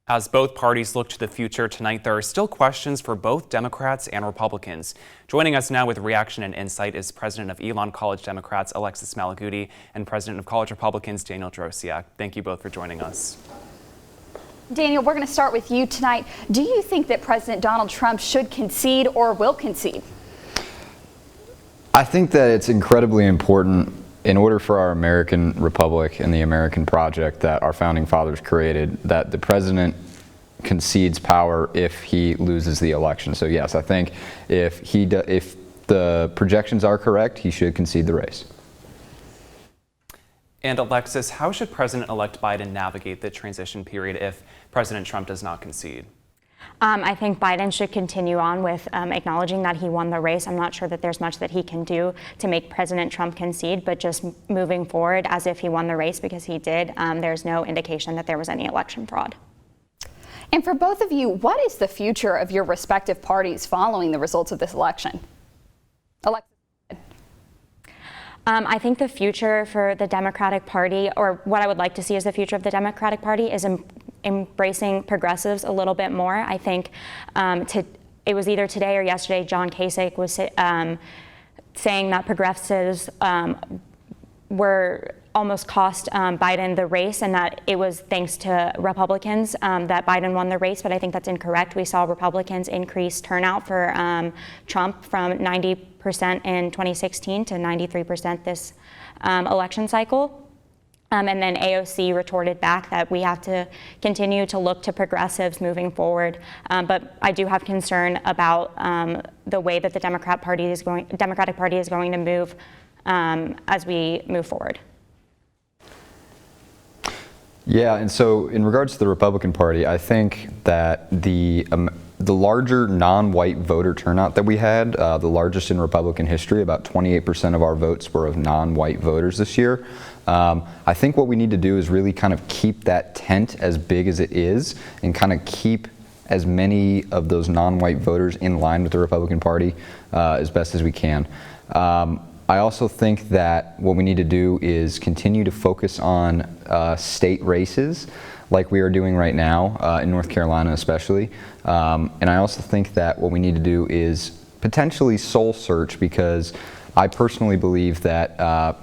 As both parties look to the future tonight, there are still questions for both Democrats and Republicans. Joining us now with reaction and insight is President of Elon College Democrats, Alexis Malaguti, and President of College Republicans, Daniel Drosiak. Thank you both for joining us. Daniel, we're going to start with you tonight. Do you think that President Donald Trump should concede or will concede? I think that it's incredibly important in order for our American republic and the American project that our founding fathers created, that the president concedes power if he loses the election. So yes, I think if the projections are correct, he should concede the race. And Alexis, how should President-elect Biden navigate the transition period if President Trump does not concede? I think Biden should continue on with acknowledging that he won the race. I'm not sure that there's much that he can do to make President Trump concede, but just moving forward as if he won the race, because he did. There's no indication that there was any election fraud. And for both of you, what is the future of your respective parties following the results of this election? Alexis. I think the future for the Democratic Party, or what I would like to see as the future of the Democratic Party, is embracing progressives a little bit more. I think it was either today or yesterday, John Kasich was saying that progressives were almost cost Biden the race, and that it was thanks to Republicans that Biden won the race, but I think that's incorrect. We saw Republicans increase turnout for Trump from 90% in 2016 to 93% this election cycle. And then AOC retorted back that we have to continue to look to progressives moving forward. But I do have concern about the way that the Democratic Party is going to move as we move forward. Yeah, and so in regards to the Republican Party, I think that the larger non-white voter turnout that we had, the largest in Republican history, about 28% of our votes were of non-white voters this year. I think what we need to do is really kind of keep that tent as big as it is and kind of keep as many of those non-white voters in line with the Republican Party as best as we can. I also think that what we need to do is continue to focus on state races like we are doing right now in North Carolina especially. And I also think that what we need to do is potentially soul search, because I personally believe that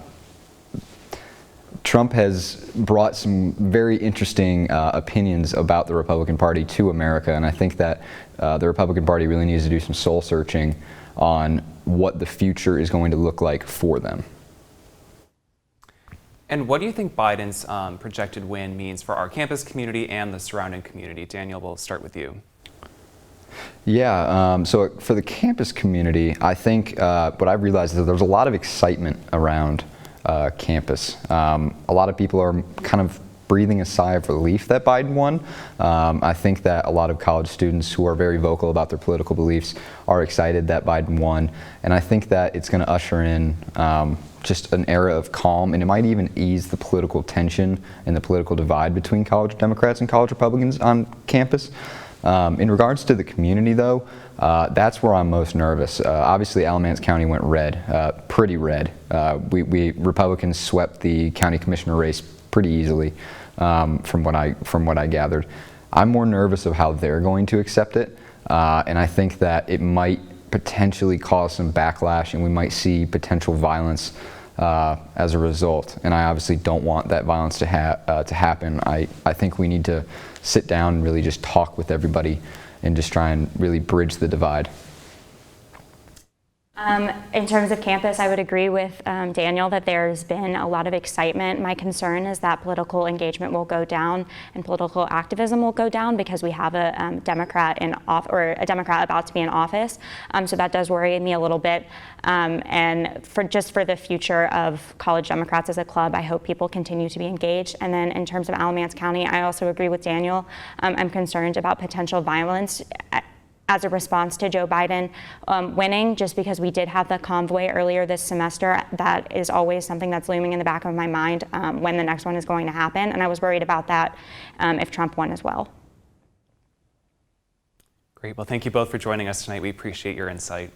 Trump has brought some very interesting opinions about the Republican Party to America, and I think that the Republican Party really needs to do some soul searching on what the future is going to look like for them. And what do you think Biden's projected win means for our campus community and the surrounding community? Daniel, we'll start with you. Yeah, so for the campus community, I think what I've realized is that there's a lot of excitement around campus. A lot of people are kind of breathing a sigh of relief that Biden won. I think that a lot of college students who are very vocal about their political beliefs are excited that Biden won, and I think that it's going to usher in just an era of calm, and it might even ease the political tension and the political divide between college Democrats and college Republicans on campus. In regards to the community, though, that's where I'm most nervous. Obviously, Alamance County went red, pretty red. We Republicans swept the county commissioner race pretty easily, from what I gathered. I'm more nervous of how they're going to accept it, and I think that it might potentially cause some backlash, and we might see potential violence as a result. And I obviously don't want that violence to happen. I think we need to sit down and really just talk with everybody and just try and really bridge the divide. In terms of campus, I would agree with Daniel that there's been a lot of excitement. My concern is that political engagement will go down and political activism will go down because we have a Democrat a Democrat about to be in office. So that does worry me a little bit. And for the future of college Democrats as a club, I hope people continue to be engaged. And then in terms of Alamance County, I also agree with Daniel. I'm concerned about potential violence as a response to Joe Biden winning, just because we did have the convoy earlier this semester. That is always something that's looming in the back of my mind when the next one is going to happen. And I was worried about that if Trump won as well. Great. Well, thank you both for joining us tonight. We appreciate your insight.